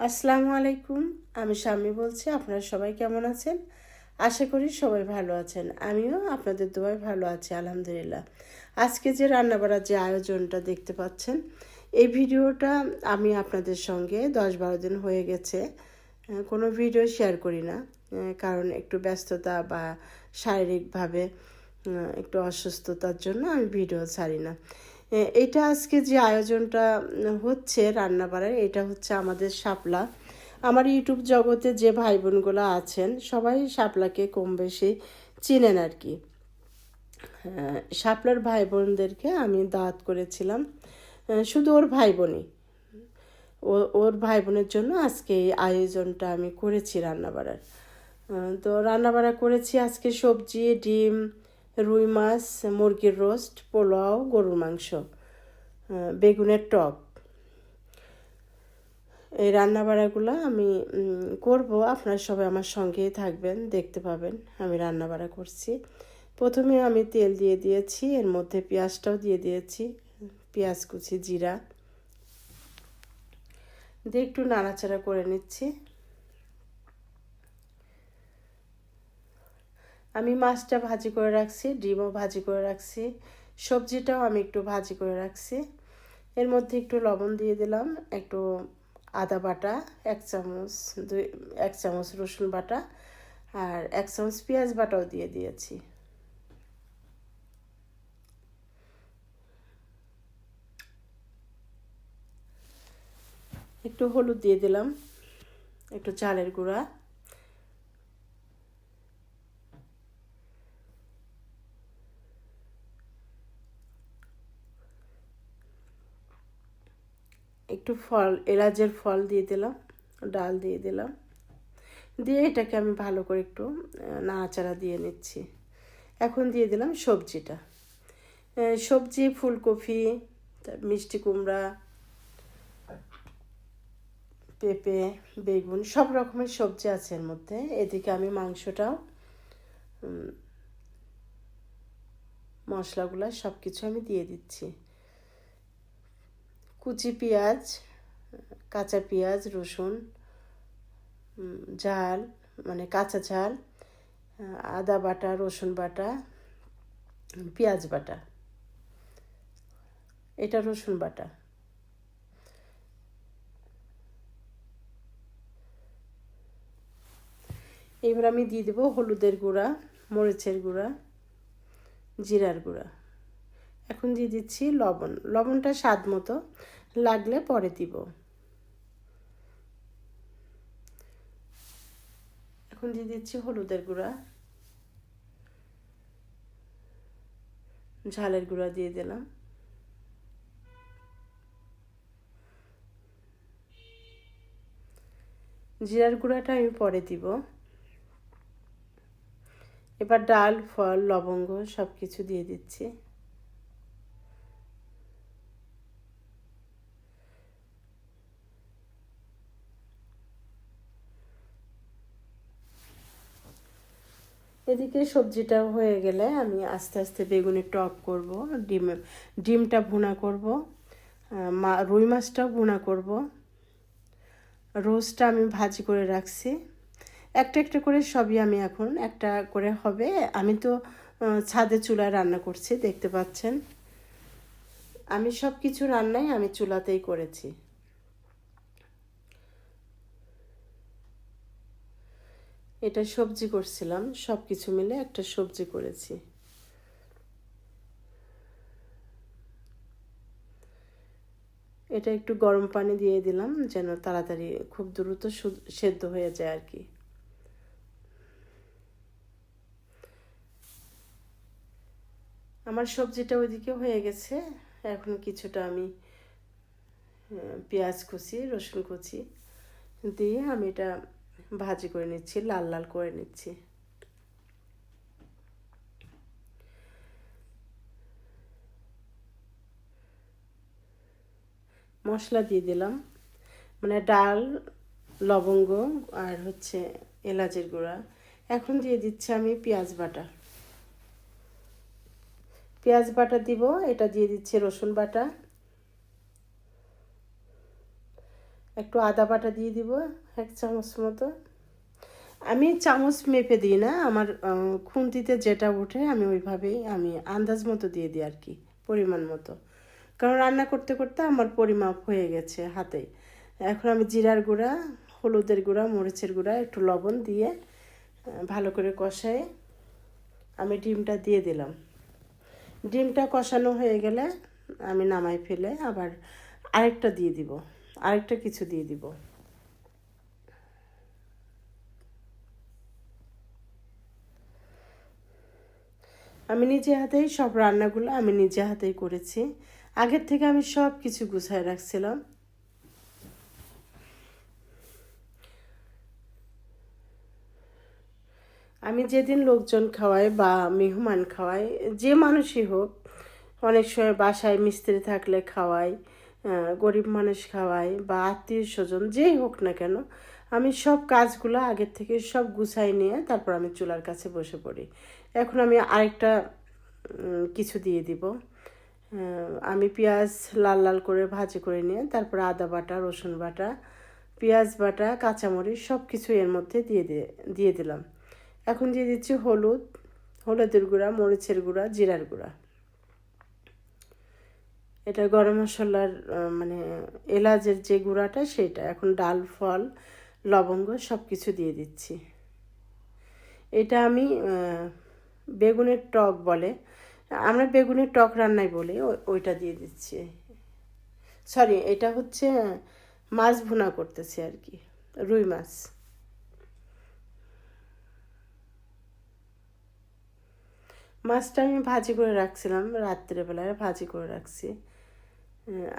আসসালামু আলাইকুম। আমি শাম্মী বলছি। আপনারা সবাই কেমন আছেন? আশা করি সবাই ভালো আছেন। আমিও আপনাদের দোয়ায় ভালো আছি, আলহামদুলিল্লাহ। আজকে যে রান্নাবাড়ার যে আয়োজনটা দেখতে পাচ্ছেন, এই ভিডিওটা আমি আপনাদের সঙ্গে 10-12 দিন হয়ে গেছে কোনো ভিডিও শেয়ার করি না, কারণ একটু ব্যস্ততা বা শারীরিকভাবে একটু অসুস্থতার জন্য আমি ভিডিও ছাড়ি না। এটা আজকে যে আয়োজনটা হচ্ছে রান্নাবাড়ার, এটা হচ্ছে আমাদের শাপলা। আমার ইউটিউব জগতে যে ভাই বোনগুলো আছেন সবাই শাপলাকে কম বেশি চিনেন আর কি। শাপলার ভাই বোনদেরকে আমি দাওয়াত করেছিলাম, শুধু ওর ভাই বোনই, ওর ভাই বোনের জন্য আজকে এই আয়োজনটা আমি করেছি রান্নাবাড়ার। তো রান্নাবাড়া করেছি আজকে সবজি, ডিম, রুই মাছ, মুরগির রোস্ট, পোলাও, গরুর মাংস, বেগুনের টক। এই রান্নাবাড়াগুলো আমি করব, আপনারা সবাই আমার সঙ্গেই থাকবেন, দেখতে পাবেন আমি রান্নাবাড়া করছি। প্রথমে আমি তেল দিয়ে দিয়েছি, এর মধ্যে পেঁয়াজটাও দিয়ে দিয়েছি, পেঁয়াজ কুচি, জিরা দিয়ে একটু নাড়াচাড়া করে নিচ্ছি। আমি মাছটা ভাজি করে রাখছি, ডিমও ভাজি করে রাখছি, সবজিটাও আমি একটু ভাজি করে রাখছি। এর মধ্যে একটু লবণ দিয়ে দিলাম, একটু আদা বাটা 1 চামচ, 1 চামচ রসুন বাটা, আর 1 চামচ পেঁয়াজ বাটাও দিয়ে দিয়েছি। একটু হলুদ দিয়ে দিলাম, একটু চালের গুঁড়া, একটু এলাচের ফল দিয়ে দিলাম, ডাল দিয়ে দিলাম, দিয়ে এটাকে আমি ভালো করে একটু নাড়াচাড়া দিয়ে নিচ্ছি। এখন দিয়ে দিলাম সবজিটা। সবজি ফুলকপি, মিষ্টি কুমড়া, পেঁপে, বেগুন, সব রকমের সবজি আছে এর মধ্যে। এদিকে আমি মাংসটাও, মশলাগুলো সব কিছু আমি দিয়ে দিচ্ছি। কুচি পেঁয়াজ, কাঁচা পেঁয়াজ, রসুন, ঝাল মানে কাঁচা ঝাল, আদা বাটা, রসুন বাটা, পেঁয়াজ বাটা, এটা রসুন বাটা। এবার আমি দিয়ে দেবো হলুদের গুঁড়া, মরিচের গুঁড়া, জিরার গুঁড়া। এখন দিয়ে দিচ্ছি লবণ, লবণটা স্বাদ মতো, লাগলে পরে দিব। এখন দিয়ে দিচ্ছি হলুদের গুঁড়া, ঝালের গুঁড়া দিয়ে দিলাম, জিরার গুঁড়াটা আমি পরে দিব। এবার ডাল, ফল, লবঙ্গ সব কিছু দিয়ে দিচ্ছি। এদিকে সবজিটা হয়ে গেলে আমি আস্তে আস্তে বেগুনের টক করব, ডিমটা ভুনা করব, রুই মাছটাও ভুনা করব, রোস্টটা আমি ভাজি করে রাখছি। একটা একটা করে সবই আমি এখন একটা করে হবে। আমি তো ছাদে চুলায় রান্না করছি, দেখতে পাচ্ছেন। আমি সব কিছু রান্নাই আমি চুলাতেই করেছি। এটা সবজি করছিলাম, সব কিছু মিলে একটা সবজি করেছি। এটা একটু গরম পানি দিয়ে দিলাম যেন তাড়াতাড়ি খুব দ্রুত সেদ্ধ হয়ে যায় আর কি। আমার সবজিটা ওইদিকে হয়ে গেছে। এখন কিছুটা আমি পেঁয়াজ কুচি, রসুন কুচি দিয়ে আমি এটা ভাজি করে নিচ্ছি, লাল লাল করে নিচ্ছি। মশলা দিয়ে দিলাম, মানে ডাল, লবঙ্গ আর হচ্ছে এলাচের গুঁড়া। এখন দিয়ে দিচ্ছি আমি পেঁয়াজ বাটা, পেঁয়াজ বাটা দিব। এটা দিয়ে দিচ্ছি রসুন বাটা, একটু আদা বাটা দিয়ে দিব 1 চামচ মতো। আমি চামচ মেপে দিই না, আমার খুন্তিতে যেটা ওঠে আমি ওইভাবেই আমি আন্দাজ মতো দিয়ে দিই আর কি, পরিমাণ মতো। কারণ রান্না করতে করতে আমার পরিমাপ হয়ে গেছে হাতে। এখন আমি জিরার গুঁড়া, হলুদের গুঁড়া, মরিচের গুঁড়া, একটু লবণ দিয়ে ভালো করে কষায় আমি ডিমটা দিয়ে দিলাম। ডিমটা কষানো হয়ে গেলে আমি নামাই ফেলে আবার আরেকটা দিয়ে দিব, আরেকটা কিছু দিয়ে দিব। আমি নিজে হাতেই সব রান্নাগুলো আমি নিজে হাতেই করেছি। আগের থেকে আমি সব কিছু গুছায় রাখছিলাম। আমি যেদিন লোকজন খাওয়াই বা মেহমান খাওয়াই, যে মানুষই হোক, অনেক সময় বাসায় মিস্ত্রি থাকলে খাওয়াই, গরিব মানুষ খাওয়াই বা আত্মীয় স্বজন যেই হোক না কেন, আমি সব কাজগুলো আগের থেকে সব গুছাই নিয়ে তারপর আমি চুলার কাছে বসে পড়ি। এখন আমি আরেকটা কিছু দিয়ে দিব। আমি পেঁয়াজ লাল লাল করে ভাজি করে নিয়ে তারপর আদা বাটা, রসুন বাটা, পেঁয়াজ বাটা, কাঁচামরিচ সব কিছু এর মধ্যে দিয়ে দিলাম। এখন দিয়ে দিচ্ছি হলুদের গুঁড়া, মরিচের গুঁড়া, জিরার গুঁড়া। এটা গরম মশলার মানে এলাচের যে গুঁড়াটা সেটা। এখন ডাল, ফল, লবঙ্গ সব কিছু দিয়ে দিচ্ছি। এটা আমি বেগুনের টক বলে, আমরা বেগুনের টক রান্নায় বলি, ওইটা দিয়ে দিচ্ছি। সরি, এটা হচ্ছে মাছ ভুনা করতেছি আর কি, রুই মাছ। মাছটা আমি ভাজি করে রাখছিলাম, রাত্রেবেলায় ভাজি করে রাখছি।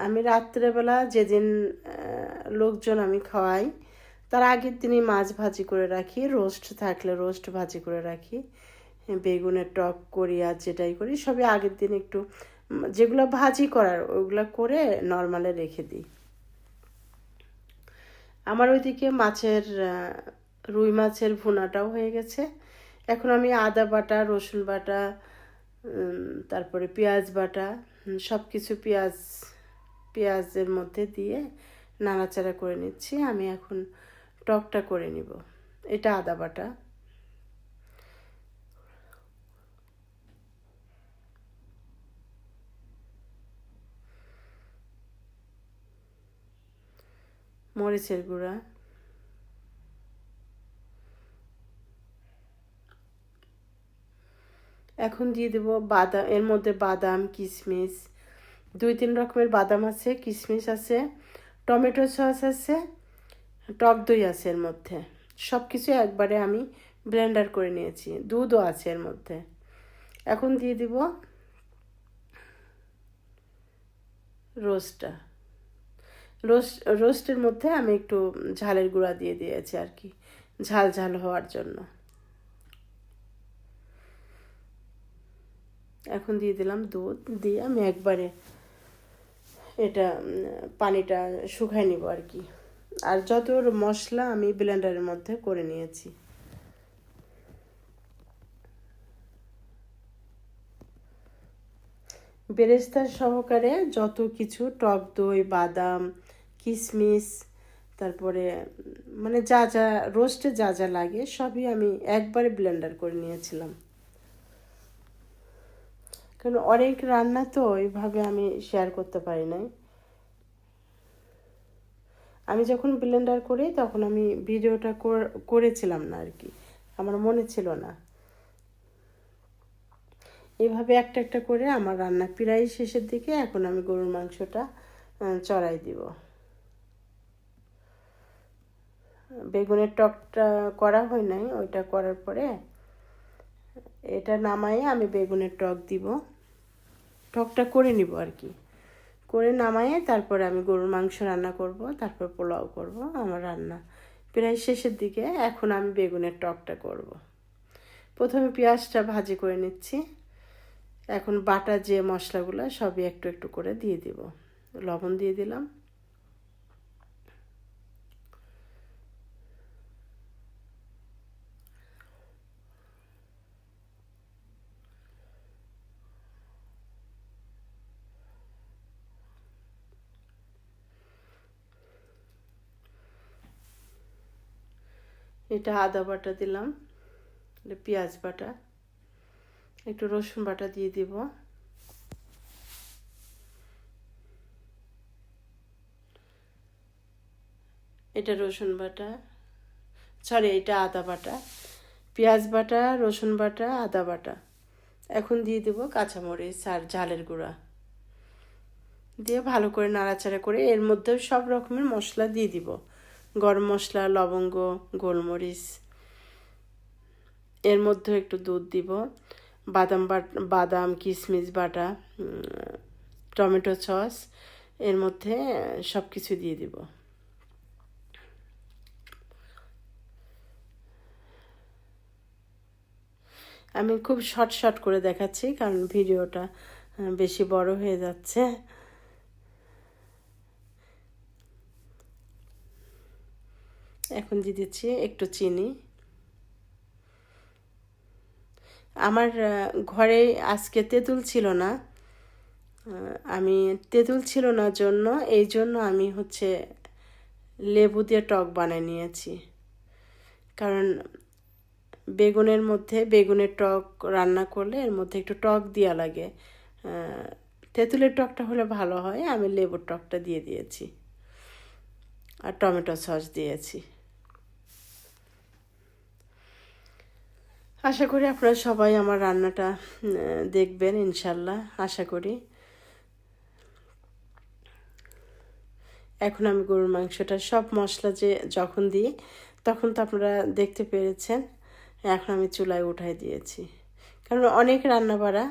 আমি রাত্রেবেলা যেদিন লোকজন আমি খাওয়াই তার আগের দিনই মাছ ভাজি করে রাখি, রোস্ট থাকলে রোস্ট ভাজি করে রাখি, বেগুনের টক করি আর যেটাই করি সবই আগের দিন একটু যেগুলো ভাজি করার ওইগুলো করে নর্মালে রেখে দিই। আমার ওইদিকে রুই মাছের ভুনাটাও হয়ে গেছে। এখন আমি আদা বাটা, রসুন বাটা, তারপরে পেঁয়াজ বাটা, সব কিছু পেঁয়াজের মধ্যে দিয়ে নাড়াচাড়া করে নিচ্ছি। আমি এখন টকটা করে নিব। এটা আদা বাটা, মরিচের গুঁড়া, এখন দিয়ে দেবো বাদাম। এর মধ্যে বাদাম, কিশমিশ, 2-3 রকমের বাদাম আছে, কিশমিশ আছে, টমেটো সস আছে, টক দই আছে এর মধ্যে। সব কিছু একবারে আমি ব্লেন্ডার করে নিয়েছি, দুধও আছে এর মধ্যে। এখন দিয়ে দিব রোস্টটা। রোস্টের মধ্যে আমি একটু ঝালের গুঁড়া দিয়ে দিয়েছি আর কি, ঝাল ঝাল হওয়ার জন্য। এখন দিয়ে দিলাম দুধ, দিয়ে আমি একবারে এটা পানিটা শুকাই নিব আর কি। আর যত মশলা আমি ব্লেন্ডারের মধ্যে করে নিয়েছি। বেরেস্তা সহকারে যত কিছু, টক দই, বাদাম, কিশমিশ, তারপরে মানে যা যা রোস্টে যা যা লাগে সবই আমি একবারে ব্লেন্ডার করে নিয়েছিলাম। কারণ অনেক রান্না তো ওইভাবে আমি শেয়ার করতে পারি নাই। আমি যখন ব্লেন্ডার করি তখন আমি ভিডিওটা করেছিলাম না আর কি, আমার মনে ছিল না। এইভাবে একটা একটা করে আমার রান্না প্রায় শেষের দিকে। এখন আমি গরুর মাংসটা চড়াই দিব। বেগুনের টকটা করা হয় নাই, ওইটা করার পরে এটা নামায়ে আমি বেগুনের টক দিব, টকটা করে নিব আর কি। করে নামায়ে তারপরে আমি গরুর মাংস রান্না করব, তারপর পোলাও করব। আমার রান্না প্রায় শেষের দিকে। এখন আমি বেগুনের টকটা করব। প্রথমে পেঁয়াজটা ভাজি করে নিচ্ছি। এখন বাটা যে মশলাগুলো সবই একটু একটু করে দিয়ে দিব। লবণ দিয়ে দিলাম, এটা আদা বাটা দিলাম, এটা পেঁয়াজ বাটা, একটু রসুন বাটা দিয়ে দিব, এটা রসুন বাটা, সরি এটা আদা বাটা, পেঁয়াজ বাটা, রসুন বাটা, আদা বাটা। এখন দিয়ে দেব কাঁচামরিচ আর ঝালের গুঁড়া দিয়ে ভালো করে নাড়াচাড়া করে এর মধ্যেও সব রকমের মশলা দিয়ে দিব, গরম মশলা, লবঙ্গ, গোলমরিচ। এর মধ্যেও একটু দুধ দিব, বাদাম কিশমিশ বাটা, টমেটো সস, এর মধ্যে সব কিছু দিয়ে দিব। আমি খুব শর্ট করে দেখাচ্ছি কারণ ভিডিওটা বেশি বড় হয়ে যাচ্ছে। এখন দিয়ে দিচ্ছি একটু চিনি। আমার ঘরে আজকে তেঁতুল ছিল না, জন্য এই জন্য আমি লেবু দিয়ে টক বানিয়ে নিয়েছি। কারণ বেগুনের টক রান্না করলে এর মধ্যে একটু টক দেওয়া লাগে, তেঁতুলের টকটা হলে ভালো হয়। আমি লেবুর টকটা দিয়ে দিয়েছি আর টমেটো সস দিয়েছি। আশা করি আপনারা সবাই আমার রান্নাটা দেখবেন ইনশাল্লাহ, আশা করি। এখন আমি গরুর মাংসটা সব মশলা যখন দিই তখন তো আপনারা দেখতে পেরেছেন। এখন আমি চুলায় উঠাই দিয়েছি, কারণ অনেক রান্না বাড়া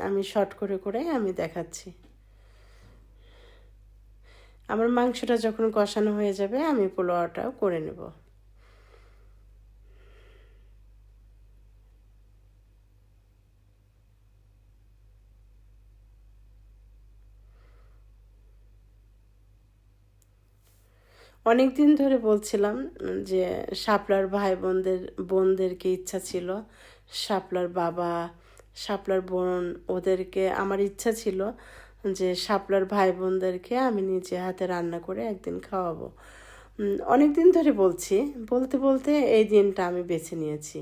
আমি শর্ট করে আমি দেখাচ্ছি। আমার মাংসটা যখন কষানো হয়ে যাবে আমি পোলাওটাও করে নেব। অনেক দিন ধরে বলছিলাম যে শাপলার বোনদেরকে ইচ্ছা ছিল, শাপলার বাবা, শাপলার বোন, ওদেরকে আমার ইচ্ছা ছিল যে শাপলার ভাই বোনদেরকে আমি নিজে হাতে রান্না করে একদিন খাওয়াবো। অনেক দিন ধরে বলতে এই দিনটা আমি বেছে নিয়েছি।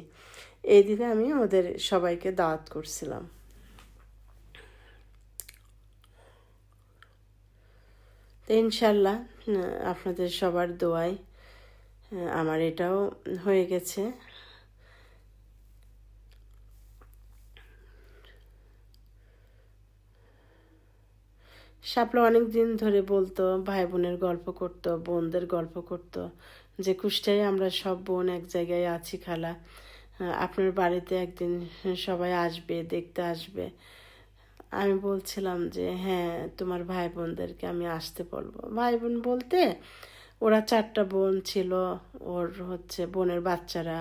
এই দিনে আমি ওদের সবাইকে দাওয়াত করছিলাম। তো ইনশাল্লাহ আপনাদের সবার দোয়ায় আমার এটাও হয়ে গেছে। শাপলা অনেক দিন ধরে বলতো, ভাই বোনের গল্প করতো, বোনদের গল্প করতো যে কুষ্টায় আমরা সব বোন এক জায়গায় আছি খালা, আপনার বাড়িতে একদিন সবাই আসবে, দেখতে আসবে। আমি বলছিলাম যে হ্যাঁ, তোমার ভাই বোনদেরকে আমি আসতে বলবো। ভাই বোন বলতে ওরা 4টা বোন ছিল, ওর বোনের বাচ্চারা,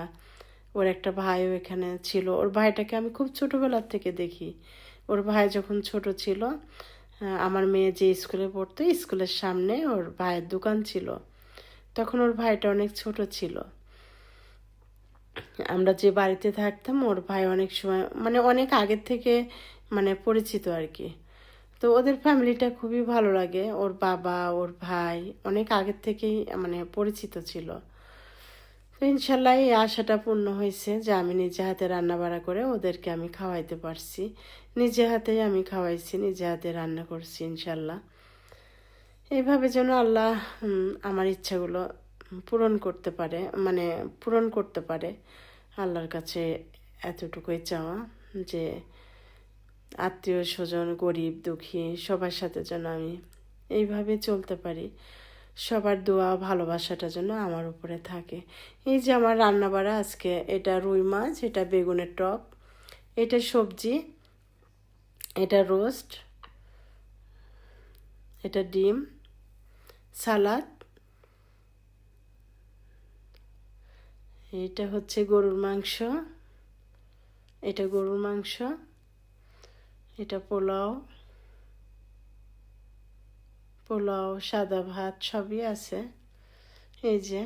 ওর একটা ভাইও এখানে ছিল। ওর ভাইটাকে আমি খুব ছোটোবেলার থেকে দেখি। ওর ভাই যখন ছোট ছিল, আমার মেয়ে যে স্কুলে পড়তো স্কুলের সামনে ওর ভাইয়ের দোকান ছিল, তখন ওর ভাইটা অনেক ছোট ছিল। আমরা যে বাড়িতে থাকতাম ওর ভাই অনেক সময় অনেক আগের থেকে পরিচিত আর কি। তো ওদের ফ্যামিলিটা খুবই ভালো লাগে, ওর বাবা ওর ভাই অনেক আগের থেকেই পরিচিত ছিল। তো ইনশাল্লাহ এই আশাটা পূর্ণ হয়েছে যে আমি নিজে হাতে রান্না বাড়া করে ওদেরকে আমি খাওয়াইতে পারছি। নিজে হাতেই আমি খাওয়াইছি, নিজে হাতে রান্না করছি ইনশাল্লাহ। এইভাবে যেন আল্লাহ আমার ইচ্ছাগুলো পূরণ করতে পারে। আল্লাহর কাছে এতটুকুই চাওয়া যে আত্মীয় স্বজন, গরিব দুঃখী সবার সাথে যেন আমি এইভাবে চলতে পারি। সবার দোয়া ভালোবাসাটা যেন আমার উপরে থাকে। এই যে আমার রান্না বাড়া আজকে, এটা রুই মাছ, এটা বেগুনের টক, এটা সবজি, এটা রোস্ট, এটা ডিম, সালাদ, এটা গরুর মাংস, এটা গরুর মাংস, এটা পোলাও, সাদা ভাত সবই আছে। এই যে